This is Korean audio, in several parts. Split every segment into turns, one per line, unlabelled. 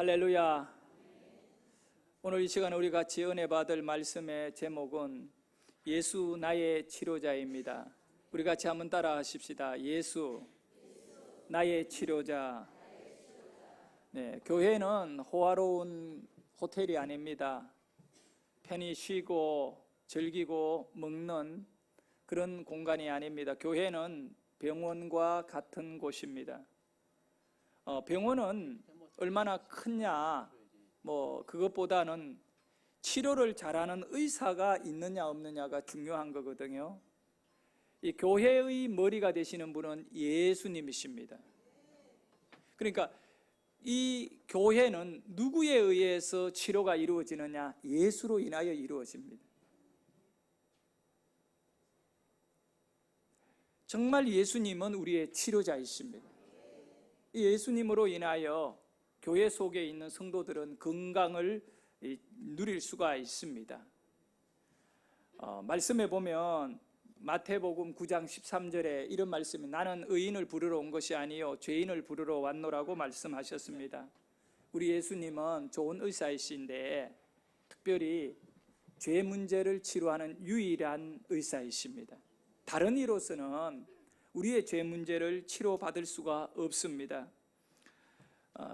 할렐루야. 오늘 이 시간에 우리 같이 은혜 받을 말씀의 제목은 예수 나의 치료자입니다. 우리 같이 한번 따라 하십시다. 예수 나의 치료자. 네, 교회는 호화로운 호텔이 아닙니다. 편히 쉬고 즐기고 먹는 그런 공간이 아닙니다. 교회는 병원과 같은 곳입니다. 병원은 얼마나 크냐, 그것보다는 치료를 잘하는 의사가 있느냐 없느냐가 중요한 거거든요. 이 교회의 머리가 되시는 분은 예수님이십니다. 그러니까 이 교회는 누구에 의해서 치료가 이루어지느냐? 예수로 인하여 이루어집니다. 정말 예수님은 우리의 치료자이십니다. 예수님으로 인하여 교회 속에 있는 성도들은 건강을 누릴 수가 있습니다. 말씀에 보면 마태복음 9장 13절에 이런 말씀이 나는 의인을 부르러 온 것이 아니요 죄인을 부르러 왔노라고 말씀하셨습니다. 우리 예수님은 좋은 의사이신데 특별히 죄 문제를 치료하는 유일한 의사이십니다. 다른 이로서는 우리의 죄 문제를 치료받을 수가 없습니다.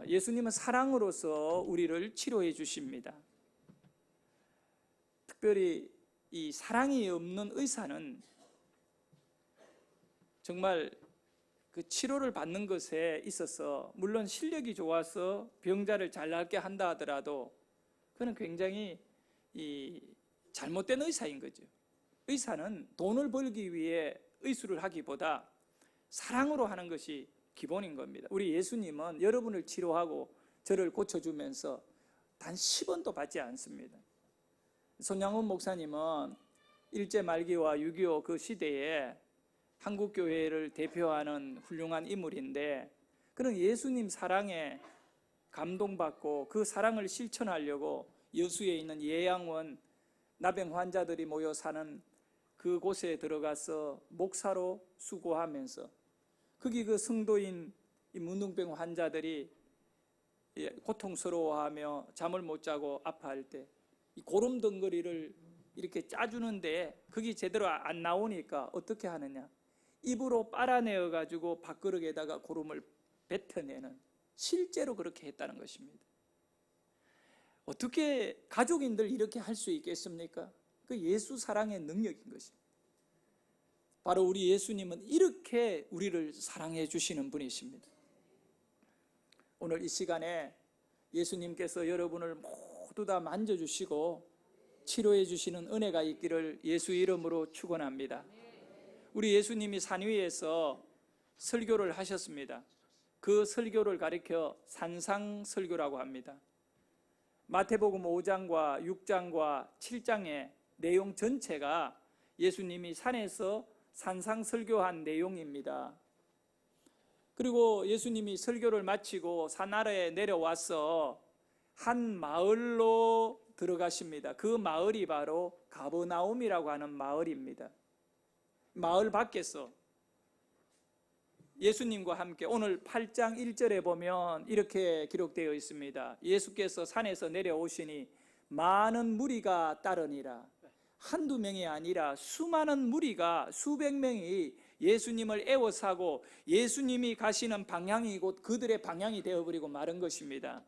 예수님은 사랑으로서 우리를 치료해 주십니다. 특별히 이 사랑이 없는 의사는 정말 그 치료를 받는 것에 있어서 물론 실력이 좋아서 병자를 잘 낫게 한다 하더라도 그는 굉장히 잘못된 의사인 거죠. 의사는 돈을 벌기 위해 의술을 하기보다 사랑으로 하는 것이 기본인 겁니다. 우리 예수님은 여러분을 치료하고 저를 고쳐주면서 단 10원도 받지 않습니다. 손양훈 목사님은 일제 말기와 6.25 그 시대에 한국교회를 대표하는 훌륭한 인물인데 그는 예수님 사랑에 감동받고 그 사랑을 실천하려고 여수에 있는 예양원 나병 환자들이 모여 사는 그곳에 들어가서 목사로 수고하면서 거기 그 성도인 이 문둥병 환자들이 고통스러워하며 잠을 못 자고 아파할 때 이 고름덩어리를 이렇게 짜주는데 그게 제대로 안 나오니까 어떻게 하느냐? 입으로 빨아내어 가지고 밥그릇에다가 고름을 뱉어내는, 실제로 그렇게 했다는 것입니다. 어떻게 가족인들 이렇게 할 수 있겠습니까? 그 예수 사랑의 능력인 것입니다. 바로 우리 예수님은 이렇게 우리를 사랑해 주시는 분이십니다. 오늘 이 시간에 예수님께서 여러분을 모두 다 만져주시고 치료해 주시는 은혜가 있기를 예수 이름으로 축원합니다. 우리 예수님이 산 위에서 설교를 하셨습니다. 그 설교를 가리켜 산상설교라고 합니다. 마태복음 5장과 6장과 7장의 내용 전체가 예수님이 산에서 산상설교한 내용입니다. 그리고 예수님이 설교를 마치고 산 아래에 내려와서 한 마을로 들어가십니다. 그 마을이 바로 가버나움이라고 하는 마을입니다. 마을 밖에서 예수님과 함께 오늘 8장 1절에 보면 이렇게 기록되어 있습니다. 예수께서 산에서 내려오시니 많은 무리가 따르니라. 한두 명이 아니라 수많은 무리가 수백 명이 예수님을 애워싸고 예수님이 가시는 방향이 곧 그들의 방향이 되어버리고 마른 것입니다.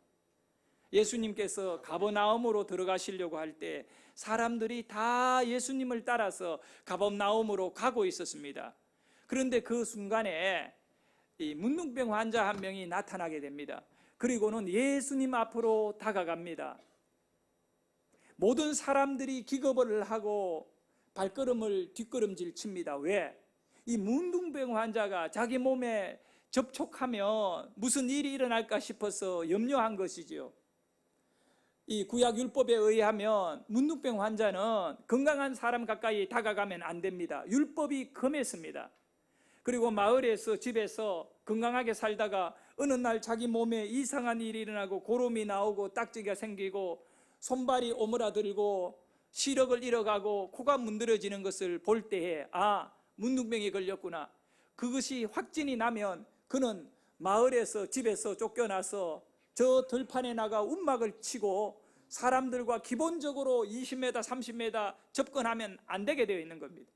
예수님께서 가버나움으로 들어가시려고 할 때 사람들이 다 예수님을 따라서 가버나움으로 가고 있었습니다. 그런데 그 순간에 이 문둥병 환자 한 명이 나타나게 됩니다. 그리고는 예수님 앞으로 다가갑니다. 모든 사람들이 기겁을 하고 발걸음을 뒷걸음질 칩니다. 왜? 이 문둥병 환자가 자기 몸에 접촉하면 무슨 일이 일어날까 싶어서 염려한 것이죠. 이 구약 율법에 의하면 문둥병 환자는 건강한 사람 가까이 다가가면 안 됩니다. 율법이 금했습니다. 그리고 마을에서 집에서 건강하게 살다가 어느 날 자기 몸에 이상한 일이 일어나고 고름이 나오고 딱지가 생기고 손발이 오므라들고 시력을 잃어가고 코가 문드러지는 것을 볼 때에 문둥병에 걸렸구나. 그것이 확진이 나면 그는 마을에서 집에서 쫓겨나서 저 들판에 나가 움막을 치고 사람들과 기본적으로 20m, 30m 접근하면 안 되게 되어 있는 겁니다.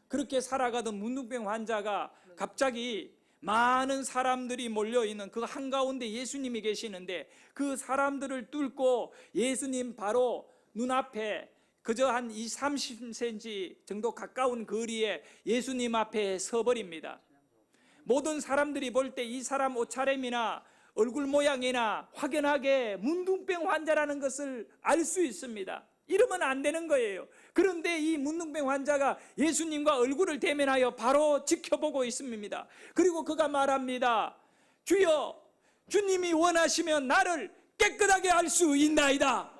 그렇게 살아가던 문둥병 환자가 갑자기 많은 사람들이 몰려있는 그 한가운데 예수님이 계시는데, 그 사람들을 뚫고 예수님 바로 눈앞에 그저 한 20, 30cm 정도 가까운 거리에 예수님 앞에 서버립니다. 모든 사람들이 볼 때 이 사람 옷차림이나 얼굴 모양이나 확연하게 문둥병 환자라는 것을 알 수 있습니다. 이러면 안 되는 거예요. 그런데 이 문둥병 환자가 예수님과 얼굴을 대면하여 바로 지켜보고 있습니다. 그리고 그가 말합니다. 주여, 주님이 원하시면 나를 깨끗하게 할 수 있나이다.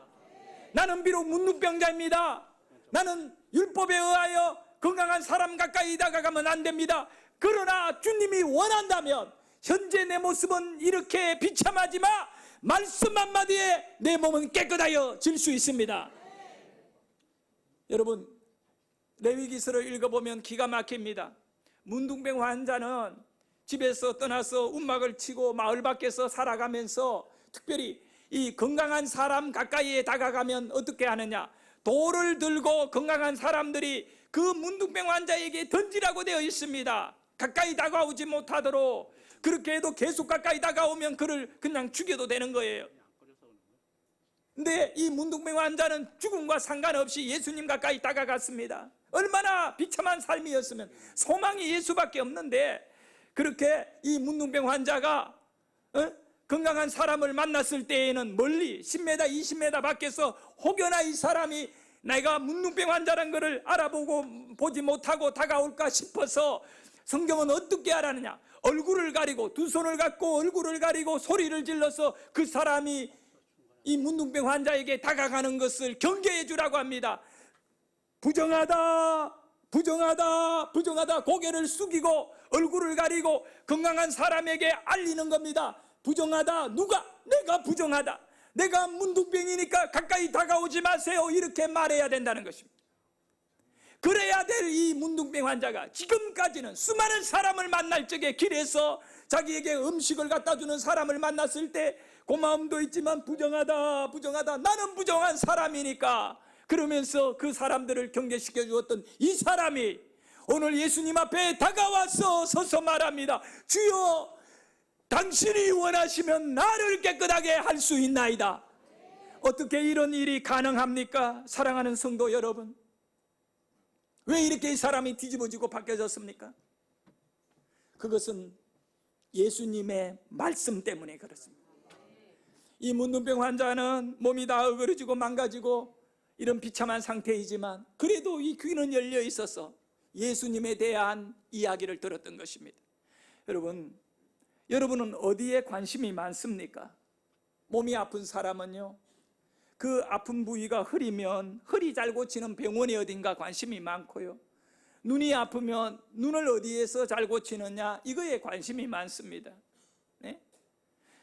나는 비록 문둥병자입니다. 나는 율법에 의하여 건강한 사람 가까이 다가가면 안 됩니다. 그러나 주님이 원한다면 현재 내 모습은 이렇게 비참하지 마, 말씀 한마디에 내 몸은 깨끗하여 질 수 있습니다. 여러분, 레위기서를 읽어보면 기가 막힙니다. 문둥병 환자는 집에서 떠나서 움막을 치고 마을 밖에서 살아가면서 특별히 이 건강한 사람 가까이에 다가가면 어떻게 하느냐, 돌을 들고 건강한 사람들이 그 문둥병 환자에게 던지라고 되어 있습니다. 가까이 다가오지 못하도록. 그렇게 해도 계속 가까이 다가오면 그를 그냥 죽여도 되는 거예요. 근데 이 문둥병 환자는 죽음과 상관없이 예수님 가까이 다가갔습니다. 얼마나 비참한 삶이었으면. 소망이 예수밖에 없는데, 그렇게 이 문둥병 환자가 건강한 사람을 만났을 때에는 멀리 10m, 20m 밖에서 혹여나 이 사람이 내가 문둥병 환자라는 것을 알아보고 보지 못하고 다가올까 싶어서 성경은 어떻게 하라느냐, 얼굴을 가리고 두 손을 갖고 얼굴을 가리고 소리를 질러서 그 사람이 이 문둥병 환자에게 다가가는 것을 경계해 주라고 합니다. 부정하다, 부정하다, 부정하다. 고개를 숙이고 얼굴을 가리고 건강한 사람에게 알리는 겁니다. 부정하다. 누가? 내가 부정하다. 내가 문둥병이니까 가까이 다가오지 마세요. 이렇게 말해야 된다는 것입니다. 그래야 될 이 문둥병 환자가 지금까지는 수많은 사람을 만날 적에 길에서 자기에게 음식을 갖다 주는 사람을 만났을 때 고마움도 있지만 부정하다, 부정하다. 나는 부정한 사람이니까 그러면서 그 사람들을 경계시켜 주었던 이 사람이 오늘 예수님 앞에 다가와서 서서 말합니다. 주여, 당신이 원하시면 나를 깨끗하게 할 수 있나이다. 어떻게 이런 일이 가능합니까? 사랑하는 성도 여러분, 왜 이렇게 이 사람이 뒤집어지고 바뀌어졌습니까? 그것은 예수님의 말씀 때문에 그렇습니다. 이 문둥병 환자는 몸이 다 어그러지고 망가지고 이런 비참한 상태이지만 그래도 이 귀는 열려 있어서 예수님에 대한 이야기를 들었던 것입니다. 여러분은 어디에 관심이 많습니까? 몸이 아픈 사람은요, 그 아픈 부위가 흐리면 흐리 잘 고치는 병원이 어딘가 관심이 많고요, 눈이 아프면 눈을 어디에서 잘 고치느냐, 이거에 관심이 많습니다. 네?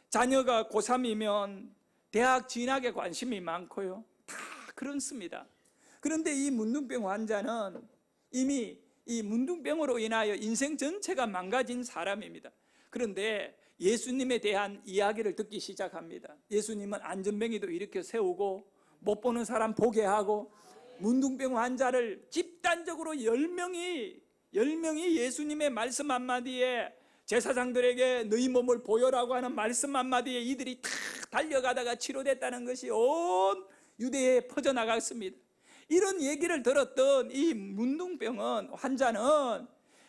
자녀가 고3이면 대학 진학에 관심이 많고요, 다 그렇습니다. 그런데 이 문둥병 환자는 이미 이 문둥병으로 인하여 인생 전체가 망가진 사람입니다. 그런데 예수님에 대한 이야기를 듣기 시작합니다. 예수님은 안전뱅이도 이렇게 세우고 못 보는 사람 보게 하고 문둥병 환자를 집단적으로 10명이 예수님의 말씀 한마디에 제사장들에게 너희 몸을 보여라고 하는 말씀 한마디에 이들이 다 달려가다가 치료됐다는 것이 온 유대에 퍼져나갔습니다. 이런 얘기를 들었던 이 문둥병 환자는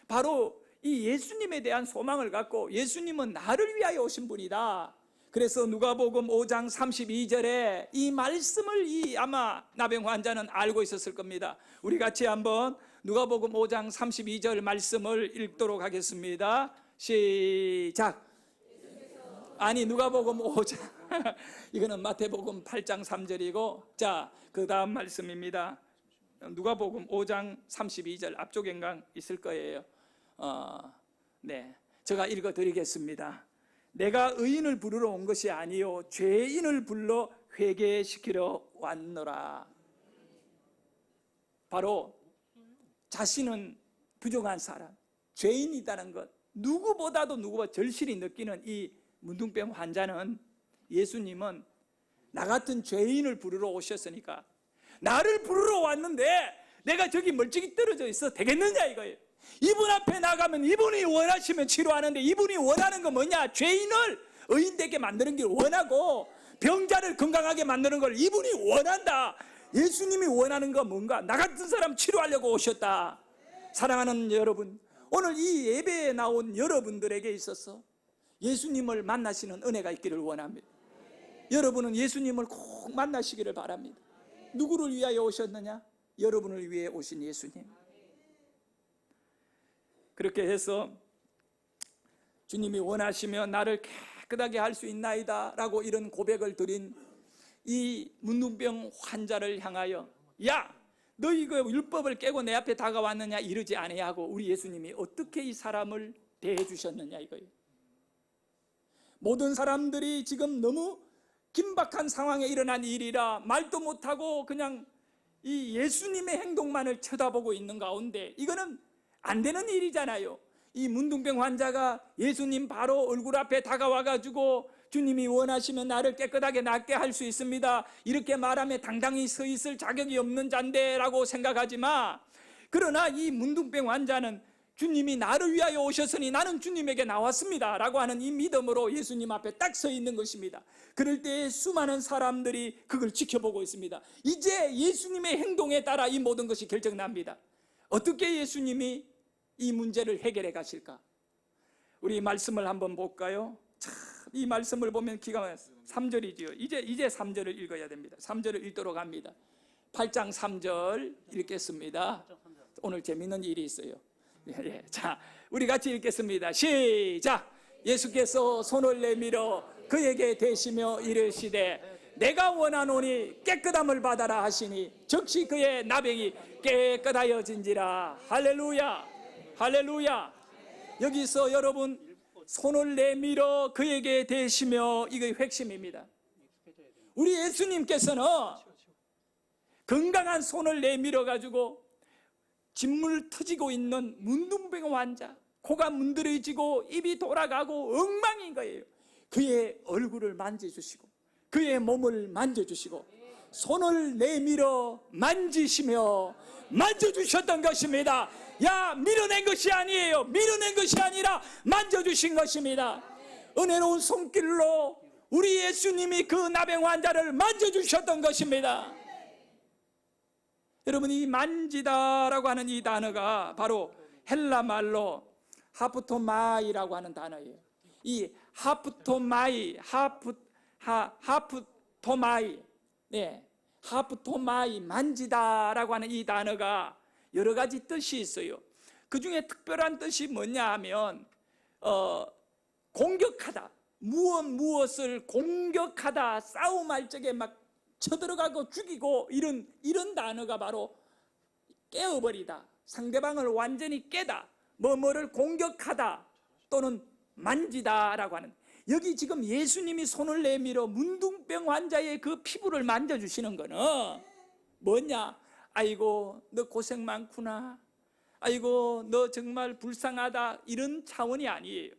바로 이 예수님에 대한 소망을 갖고 예수님은 나를 위하여 오신 분이다. 그래서 누가복음 5장 32절에 이 말씀을 아마 나병 환자는 알고 있었을 겁니다. 우리 같이 한번 누가복음 5장 32절 말씀을 읽도록 하겠습니다. 시작. 아니, 누가복음 5장 이거는 마태복음 8장 3절이고, 자, 그 다음 말씀입니다. 누가복음 5장 32절 앞쪽에 있을 거예요. 네, 제가 읽어드리겠습니다. 내가 의인을 부르러 온 것이 아니요 죄인을 불러 회개시키러 왔노라. 바로 자신은 부정한 사람, 죄인이라는 것, 누구보다 절실히 느끼는 이 문둥병 환자는 예수님은 나 같은 죄인을 부르러 오셨으니까 나를 부르러 왔는데 내가 저기 멀찍이 떨어져 있어 되겠느냐 이거예요. 이분 앞에 나가면 이분이 원하시면 치료하는데 이분이 원하는 건 뭐냐? 죄인을 의인되게 만드는 걸 원하고 병자를 건강하게 만드는 걸 이분이 원한다. 예수님이 원하는 건 뭔가? 나 같은 사람 치료하려고 오셨다. 사랑하는 여러분, 오늘 이 예배에 나온 여러분들에게 있어서 예수님을 만나시는 은혜가 있기를 원합니다. 여러분은 예수님을 꼭 만나시기를 바랍니다. 누구를 위하여 오셨느냐? 여러분을 위해 오신 예수님. 그렇게 해서 주님이 원하시면 나를 깨끗하게 할 수 있나이다 라고 이런 고백을 드린 이 문둥병 환자를 향하여 야, 너 이거 율법을 깨고 내 앞에 다가왔느냐 이러지 아니하고 우리 예수님이 어떻게 이 사람을 대해 주셨느냐 이거예요. 모든 사람들이 지금 너무 긴박한 상황에 일어난 일이라 말도 못하고 그냥 이 예수님의 행동만을 쳐다보고 있는 가운데 이거는 안 되는 일이잖아요. 이 문둥병 환자가 예수님 바로 얼굴 앞에 다가와 가지고 주님이 원하시면 나를 깨끗하게 낫게 할 수 있습니다, 이렇게 말하며 당당히 서 있을 자격이 없는 자인데 라고 생각하지 마. 그러나 이 문둥병 환자는 주님이 나를 위하여 오셨으니 나는 주님에게 나왔습니다 라고 하는 이 믿음으로 예수님 앞에 딱 서 있는 것입니다. 그럴 때 수많은 사람들이 그걸 지켜보고 있습니다. 이제 예수님의 행동에 따라 이 모든 것이 결정납니다. 어떻게 예수님이 이 문제를 해결해 가실까? 우리 말씀을 한번 볼까요? 참, 이 말씀을 보면 기가 막혀요. 3절이지요. 이제 3절을 읽어야 됩니다. 3절을 읽도록 합니다. 8장 3절 읽겠습니다. 오늘 재미있는 일이 있어요. 자, 우리 같이 읽겠습니다. 시작. 예수께서 손을 내밀어 그에게 대시며 이르시되 내가 원하노니 깨끗함을 받아라 하시니 즉시 그의 나병이 깨끗하여진지라. 할렐루야, 할렐루야. 여기서 여러분 손을 내밀어 그에게 대시며, 이게 핵심입니다. 우리 예수님께서는 건강한 손을 내밀어 가지고 진물 터지고 있는 문둥병 환자, 코가 문드러지고 입이 돌아가고 엉망인 거예요. 그의 얼굴을 만져주시고 그의 몸을 만져주시고 손을 내밀어 만지시며 만져주셨던 것입니다. 야, 밀어낸 것이 아니에요. 밀어낸 것이 아니라 만져주신 것입니다. 은혜로운 손길로 우리 예수님이 그 나병 환자를 만져주셨던 것입니다. 여러분, 이 만지다라고 하는 이 단어가 바로 헬라 말로 하프토마이라고 하는 단어예요. 이 하프토마이, 하프토마이, 만지다라고 하는 이 단어가 여러 가지 뜻이 있어요. 그 중에 특별한 뜻이 뭐냐 하면 공격하다, 무엇을 공격하다, 싸움할 적에 막 쳐들어가고 죽이고 이런 단어가 바로 깨어버리다, 상대방을 완전히 깨다, 뭐를 공격하다 또는 만지다라고 하는. 여기 지금 예수님이 손을 내밀어 문둥병 환자의 그 피부를 만져주시는 거는 뭐냐? 아이고 너 고생 많구나, 아이고 너 정말 불쌍하다, 이런 차원이 아니에요.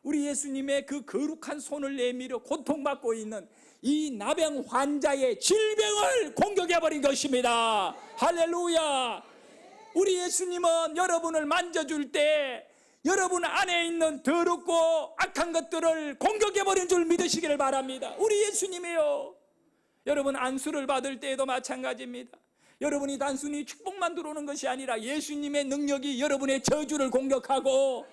우리 예수님의 그 거룩한 손을 내밀어 고통받고 있는 이 나병 환자의 질병을 공격해버린 것입니다. 할렐루야. 우리 예수님은 여러분을 만져줄 때 여러분 안에 있는 더럽고 악한 것들을 공격해버린 줄 믿으시기를 바랍니다. 우리 예수님이요. 여러분 안수를 받을 때에도 마찬가지입니다. 여러분이 단순히 축복만 들어오는 것이 아니라 예수님의 능력이 여러분의 저주를 공격하고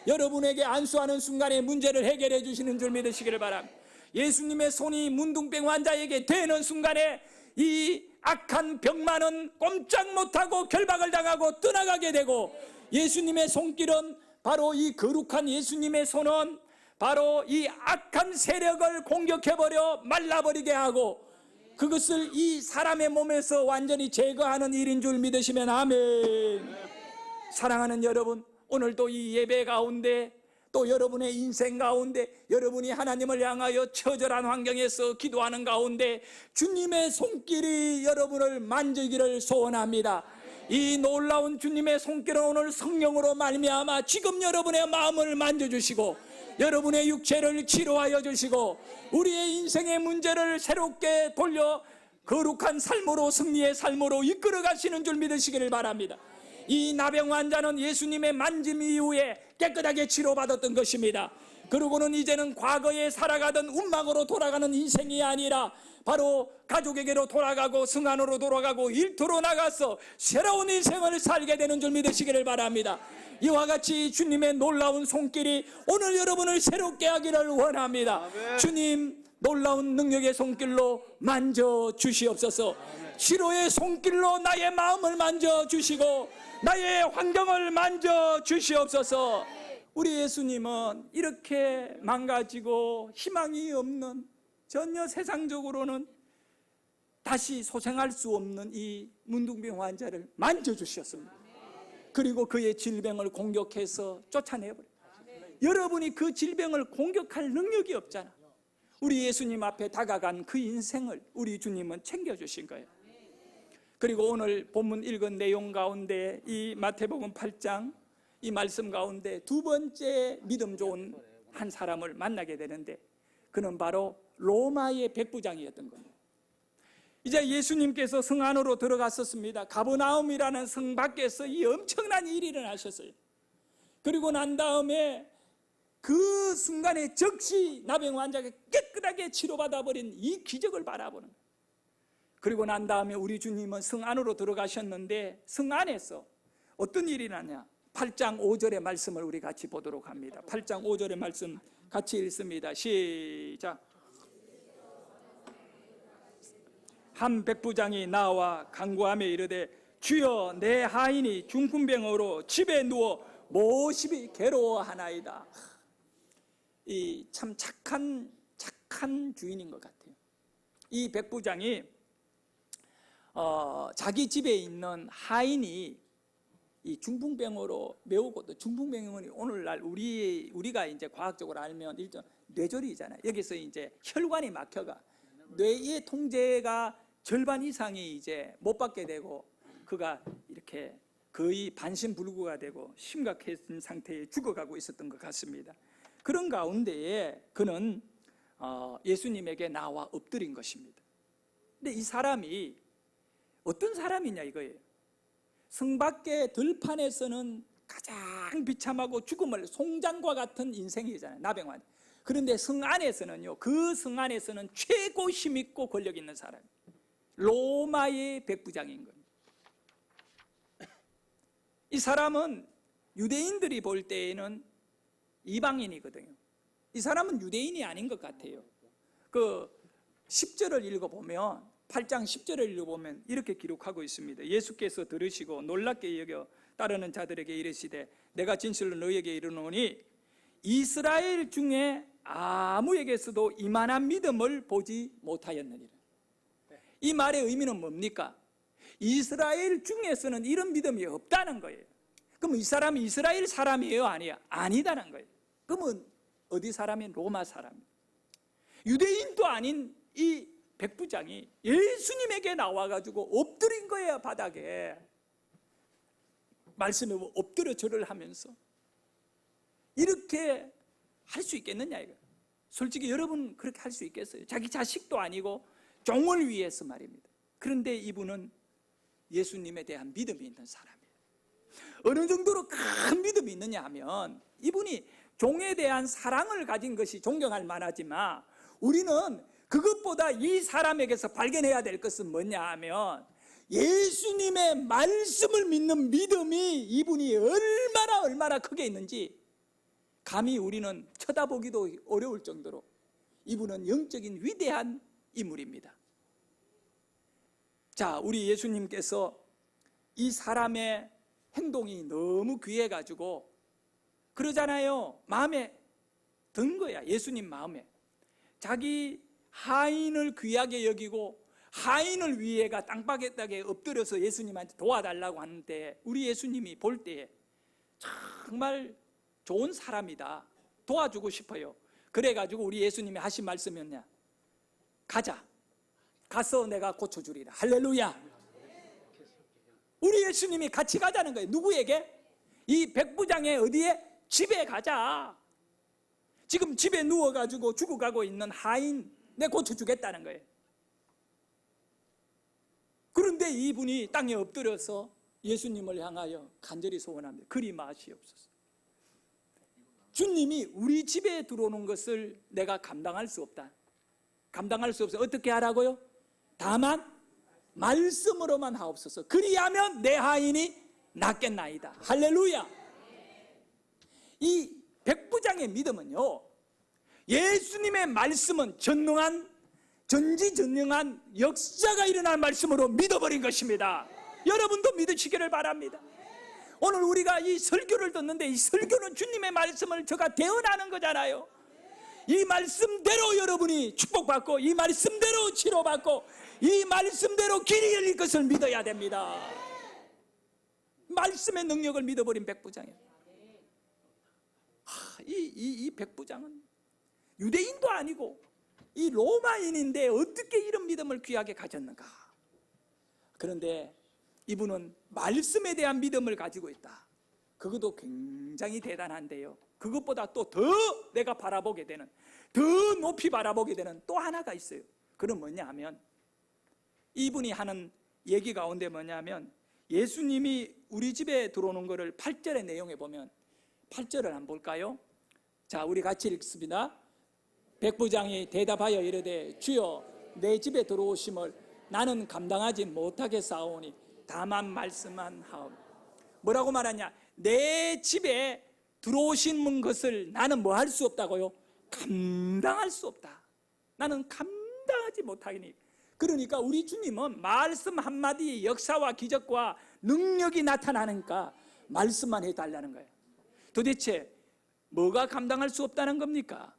여러분에게 안수하는 순간에 문제를 해결해 주시는 줄 믿으시기를 바랍니다. 예수님의 손이 문둥병 환자에게 대는 순간에 이 악한 병만은 꼼짝 못하고 결박을 당하고 떠나가게 되고, 예수님의 손길은 바로 이 거룩한 예수님의 손은 바로 이 악한 세력을 공격해버려 말라버리게 하고 그것을 이 사람의 몸에서 완전히 제거하는 일인 줄 믿으시면 아멘. 사랑하는 여러분, 오늘도 이 예배 가운데 또 여러분의 인생 가운데 여러분이 하나님을 향하여 처절한 환경에서 기도하는 가운데 주님의 손길이 여러분을 만지기를 소원합니다. 이 놀라운 주님의 손길은 오늘 성령으로 말미암아 지금 여러분의 마음을 만져주시고 여러분의 육체를 치료하여 주시고 우리의 인생의 문제를 새롭게 돌려 거룩한 삶으로, 승리의 삶으로 이끌어 가시는 줄 믿으시기를 바랍니다. 이 나병 환자는 예수님의 만짐 이후에 깨끗하게 치료받았던 것입니다. 그리고는 이제는 과거에 살아가던 운막으로 돌아가는 인생이 아니라 바로 가족에게로 돌아가고 승 안으로 돌아가고 일터로 나가서 새로운 인생을 살게 되는 줄 믿으시기를 바랍니다. 이와 같이 주님의 놀라운 손길이 오늘 여러분을 새롭게 하기를 원합니다. 아멘. 주님 놀라운 능력의 손길로 만져주시옵소서. 치료의 손길로 나의 마음을 만져주시고 나의 환경을 만져주시옵소서. 우리 예수님은 이렇게 망가지고 희망이 없는, 전혀 세상적으로는 다시 소생할 수 없는 이 문둥병 환자를 만져주셨습니다. 그리고 그의 질병을 공격해서 쫓아내버려요. 여러분이 그 질병을 공격할 능력이 없잖아. 우리 예수님 앞에 다가간 그 인생을 우리 주님은 챙겨주신 거예요. 그리고 오늘 본문 읽은 내용 가운데 이 마태복음 8장 이 말씀 가운데 두 번째 믿음 좋은 한 사람을 만나게 되는데, 그는 바로 로마의 백부장이었던 겁니다. 이제 예수님께서 성 안으로 들어갔었습니다. 가버나움이라는 성 밖에서 이 엄청난 일이 일어나셨어요. 그리고 난 다음에 그 순간에 즉시 나병 환자가 깨끗하게 치료받아 버린 이 기적을 바라보는 거예요. 그리고 난 다음에 우리 주님은 성 안으로 들어가셨는데 성 안에서 어떤 일이 나냐? 8장 5절의 말씀을 우리 같이 보도록 합니다. 8장 5절의 말씀 같이 읽습니다. 시작. 한 백부장이 나와 간구하며 이르되 주여 내 하인이 중풍병으로 집에 누워 모십이 괴로워하나이다. 이 참 착한 주인인 것 같아요. 이 백부장이 자기 집에 있는 하인이 이 중풍병으로 매우 중풍병은 오늘날 우리가 이제 과학적으로 알면 일종 뇌졸이잖아요. 여기서 이제 혈관이 막혀가 뇌의 통제가 절반 이상이 이제 못 받게 되고 그가 이렇게 거의 반신불구가 되고 심각한 상태에 죽어가고 있었던 것 같습니다. 그런 가운데에 그는 예수님에게 나와 엎드린 것입니다. 근데 이 사람이 어떤 사람이냐 이거예요. 성 밖의 들판에서는 가장 비참하고 죽음을 송장과 같은 인생이잖아요. 나병환. 그런데 성 안에서는요, 그 성 안에서는 최고 힘있고 권력 있는 사람, 로마의 백부장인 겁니다. 이 사람은 유대인들이 볼 때에는 이방인이거든요. 이 사람은 유대인이 아닌 것 같아요. 그 10절을 읽어보면 8장 10절을 읽어보면 이렇게 기록하고 있습니다. 예수께서 들으시고 놀랍게 여겨 따르는 자들에게 이르시되 내가 진실로 너희에게 이르노니 이스라엘 중에 아무에게서도 이만한 믿음을 보지 못하였느니라. 이 말의 의미는 뭡니까? 이스라엘 중에서는 이런 믿음이 없다는 거예요. 그럼 이 사람이 이스라엘 사람이에요? 아니야? 아니다는 거예요. 그러면 어디 사람이? 로마 사람이에요. 유대인도 아닌 이 백부장이 예수님에게 나와가지고 엎드린 거예요. 바닥에 말씀에 엎드려 절을 하면서. 이렇게 할 수 있겠느냐 이거. 솔직히 여러분 그렇게 할 수 있겠어요? 자기 자식도 아니고 종을 위해서 말입니다. 그런데 이분은 예수님에 대한 믿음이 있는 사람이에요. 어느 정도로 큰 믿음이 있느냐 하면 이분이 종에 대한 사랑을 가진 것이 존경할 만하지만 우리는 그것보다 이 사람에게서 발견해야 될 것은 뭐냐 하면 예수님의 말씀을 믿는 믿음이 이분이 얼마나 크게 있는지 감히 우리는 쳐다보기도 어려울 정도로 이분은 영적인 위대한 인물입니다. 자, 우리 예수님께서 이 사람의 행동이 너무 귀해가지고 그러잖아요. 마음에 든 거야. 예수님 마음에. 자기 하인을 귀하게 여기고 하인을 위해가 땅바닥에 엎드려서 예수님한테 도와달라고 하는데 우리 예수님이 볼 때에 정말 좋은 사람이다. 도와주고 싶어요. 그래가지고 우리 예수님이 하신 말씀이 뭐냐? 가자. 가서 내가 고쳐주리라. 할렐루야. 우리 예수님이 같이 가자는 거예요. 누구에게? 이 백부장의 어디에? 집에 가자. 지금 집에 누워가지고 죽어가고 있는 하인 내 고쳐주겠다는 거예요. 그런데 이분이 땅에 엎드려서 예수님을 향하여 간절히 소원합니다. 그리 마시옵소서. 주님이 우리 집에 들어오는 것을 내가 감당할 수 없다. 감당할 수 없어. 어떻게 하라고요? 다만 말씀으로만 하옵소서. 그리하면 내 하인이 낫겠나이다. 할렐루야. 이 백부장의 믿음은요, 예수님의 말씀은 전지전능한 역사가 일어날 말씀으로 믿어버린 것입니다. 여러분도 믿으시기를 바랍니다. 오늘 우리가 이 설교를 듣는데 이 설교는 주님의 말씀을 저가 대언하는 거잖아요. 이 말씀대로 여러분이 축복받고 이 말씀대로 치료받고 이 말씀대로 길이 열릴 것을 믿어야 됩니다. 말씀의 능력을 믿어버린 백부장이에요. 이 백부장은 유대인도 아니고 이 로마인인데 어떻게 이런 믿음을 귀하게 가졌는가? 그런데 이분은 말씀에 대한 믿음을 가지고 있다. 그것도 굉장히 대단한데요, 그것보다 또 더 내가 바라보게 되는, 더 높이 바라보게 되는 또 하나가 있어요. 그건 뭐냐 하면, 이분이 하는 얘기 가운데 뭐냐면, 예수님이 우리 집에 들어오는 것을 8절의 내용에 보면, 8절을 한번 볼까요? 자, 우리 같이 읽습니다. 백부장이 대답하여 이르되 주여 내 집에 들어오심을 나는 감당하지 못하겠사오니 다만 말씀만 하옵. 뭐라고 말하냐? 내 집에 들어오신 것을 나는 뭐 할 수 없다고요? 감당할 수 없다. 나는 감당하지 못하겠니. 그러니까 우리 주님은 말씀 한마디 역사와 기적과 능력이 나타나니까 말씀만 해달라는 거예요. 도대체 뭐가 감당할 수 없다는 겁니까?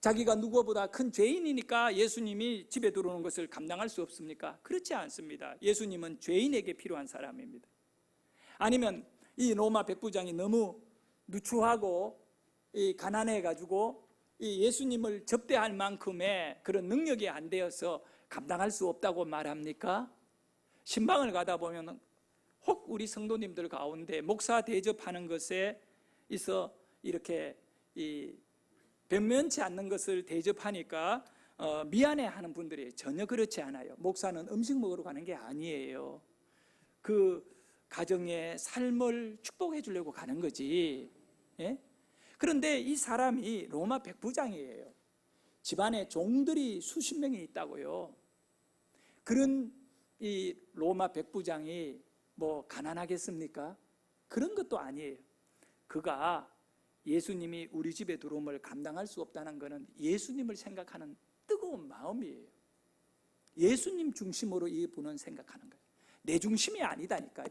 자기가 누구보다 큰 죄인이니까 예수님이 집에 들어오는 것을 감당할 수 없습니까? 그렇지 않습니다. 예수님은 죄인에게 필요한 사람입니다. 아니면 이 로마 백부장이 너무 누추하고 가난해가지고 이 예수님을 접대할 만큼의 그런 능력이 안 되어서 감당할 수 없다고 말합니까? 신방을 가다 보면 혹 우리 성도님들 가운데 목사 대접하는 것에 있어 이렇게 변면치 않는 것을 대접하니까 미안해하는 분들이 전혀 그렇지 않아요. 목사는 음식 먹으러 가는 게 아니에요. 그 가정의 삶을 축복해 주려고 가는 거지. 예? 그런데 이 사람이 로마 백부장이에요. 집안에 종들이 수십 명이 있다고요. 그런 이 로마 백부장이 뭐 가난하겠습니까? 그런 것도 아니에요. 그가 예수님이 우리 집에 들어옴을 감당할 수 없다는 것은 예수님을 생각하는 뜨거운 마음이에요. 예수님 중심으로 이분은 생각하는 거예요. 내 중심이 아니다니까요.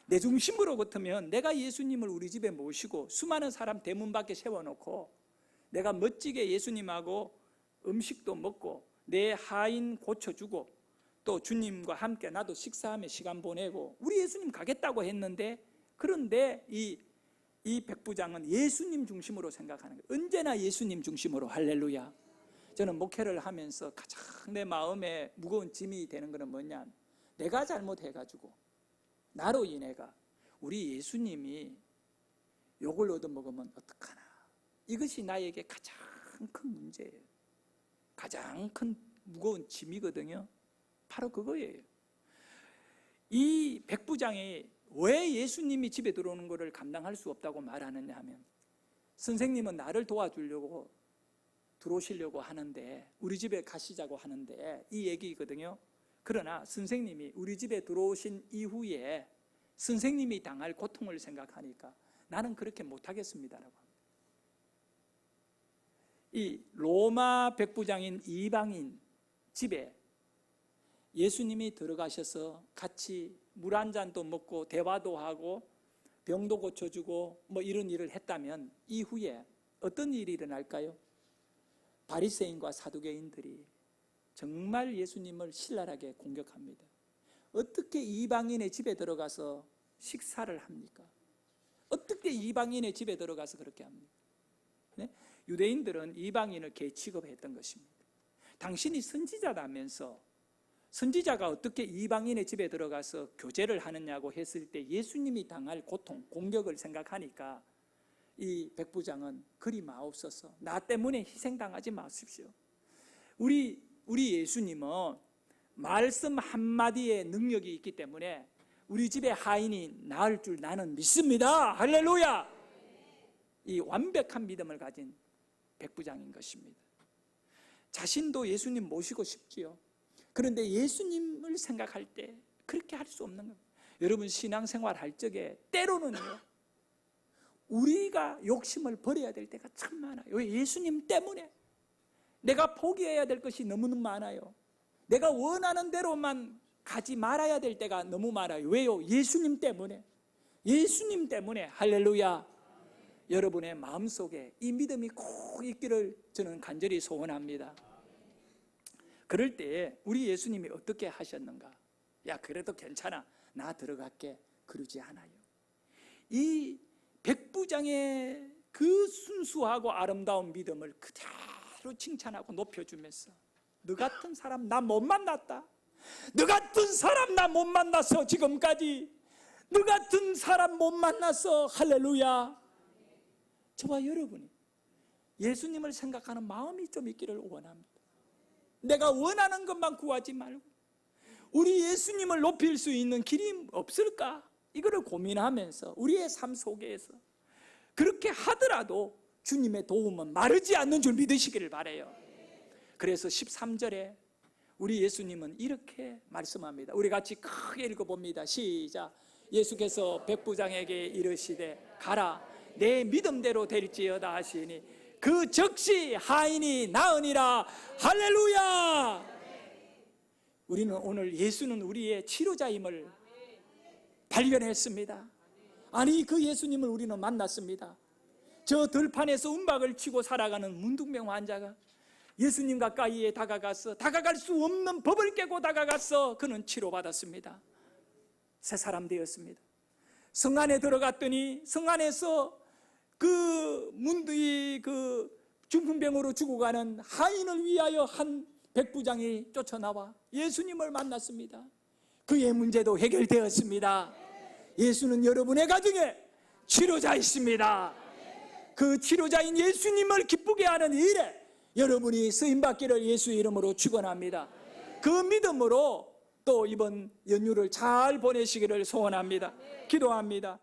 내 중심으로 같으면 내가 예수님을 우리 집에 모시고 수많은 사람 대문 밖에 세워놓고 내가 멋지게 예수님하고 음식도 먹고 내 하인 고쳐주고 또 주님과 함께 나도 식사하며 시간 보내고 우리 예수님 가겠다고 했는데, 그런데 이 백부장은 예수님 중심으로 생각하는 거예요. 언제나 예수님 중심으로. 할렐루야. 저는 목회를 하면서 가장 내 마음에 무거운 짐이 되는 것은 뭐냐, 내가 잘못해가지고 나로 인해가 우리 예수님이 욕을 얻어먹으면 어떡하나. 이것이 나에게 가장 큰 문제예요. 가장 큰 무거운 짐이거든요. 바로 그거예요. 이 백부장이 왜 예수님이 집에 들어오는 것을 감당할 수 없다고 말하느냐 하면, 선생님은 나를 도와주려고 들어오시려고 하는데, 우리 집에 가시자고 하는데, 이 얘기거든요. 그러나 선생님이 우리 집에 들어오신 이후에 선생님이 당할 고통을 생각하니까 나는 그렇게 못하겠습니다라고 합니다. 이 로마 백부장인 이방인 집에 예수님이 들어가셔서 같이 물 한 잔도 먹고 대화도 하고 병도 고쳐주고 뭐 이런 일을 했다면 이후에 어떤 일이 일어날까요? 바리새인과 사두개인들이 정말 예수님을 신랄하게 공격합니다. 어떻게 이방인의 집에 들어가서 식사를 합니까? 어떻게 이방인의 집에 들어가서 그렇게 합니까? 네? 유대인들은 이방인을 개 취급했던 것입니다. 당신이 선지자라면서 선지자가 어떻게 이방인의 집에 들어가서 교제를 하느냐고 했을 때 예수님이 당할 고통, 공격을 생각하니까 이 백부장은 그리 마옵소서. 나 때문에 희생당하지 마십시오. 우리 예수님은 말씀 한마디에 능력이 있기 때문에 우리 집에 하인이 나을 줄 나는 믿습니다. 할렐루야. 이 완벽한 믿음을 가진 백부장인 것입니다. 자신도 예수님 모시고 싶지요. 그런데 예수님을 생각할 때 그렇게 할 수 없는 겁니다. 여러분, 신앙생활 할 적에 때로는요, 우리가 욕심을 버려야 될 때가 참 많아요. 왜? 예수님 때문에 내가 포기해야 될 것이 너무너무 많아요. 내가 원하는 대로만 가지 말아야 될 때가 너무 많아요. 왜요? 예수님 때문에. 예수님 때문에. 할렐루야. 여러분의 마음속에 이 믿음이 꼭 있기를 저는 간절히 소원합니다. 그럴 때 우리 예수님이 어떻게 하셨는가? 야, 그래도 괜찮아, 나 들어갈게, 그러지 않아요. 이 백부장의 그 순수하고 아름다운 믿음을 그대로 칭찬하고 높여주면서, 너 같은 사람 나 못 만났다, 너 같은 사람 나 못 만났어, 지금까지 너 같은 사람 못 만났어. 할렐루야. 저와 여러분이 예수님을 생각하는 마음이 좀 있기를 원합니다. 내가 원하는 것만 구하지 말고 우리 예수님을 높일 수 있는 길이 없을까? 이거를 고민하면서 우리의 삶 속에서 그렇게 하더라도 주님의 도움은 마르지 않는 줄 믿으시기를 바라요. 그래서 13절에 우리 예수님은 이렇게 말씀합니다. 우리 같이 크게 읽어봅니다. 시작. 예수께서 백부장에게 이르시되 가라, 내 믿음대로 될지어다 하시니 그 즉시 하인이 나으니라. 할렐루야. 우리는 오늘 예수는 우리의 치료자임을 발견했습니다. 아니, 그 예수님을 우리는 만났습니다. 저 들판에서 움박을 치고 살아가는 문둥병 환자가 예수님 가까이에 다가가서 다가갈 수 없는 법을 깨고 다가가서 그는 치료받았습니다. 새 사람 되었습니다. 성 안에 들어갔더니 성 안에서 그 중풍병으로 죽어가는 하인을 위하여 한 백부장이 쫓아나와 예수님을 만났습니다. 그의 문제도 해결되었습니다. 예수는 여러분의 가정에 치료자이십니다. 그 치료자인 예수님을 기쁘게 하는 일에 여러분이 쓰임받기를 예수의 이름으로 축원합니다. 그 믿음으로 또 이번 연휴를 잘 보내시기를 소원합니다. 기도합니다.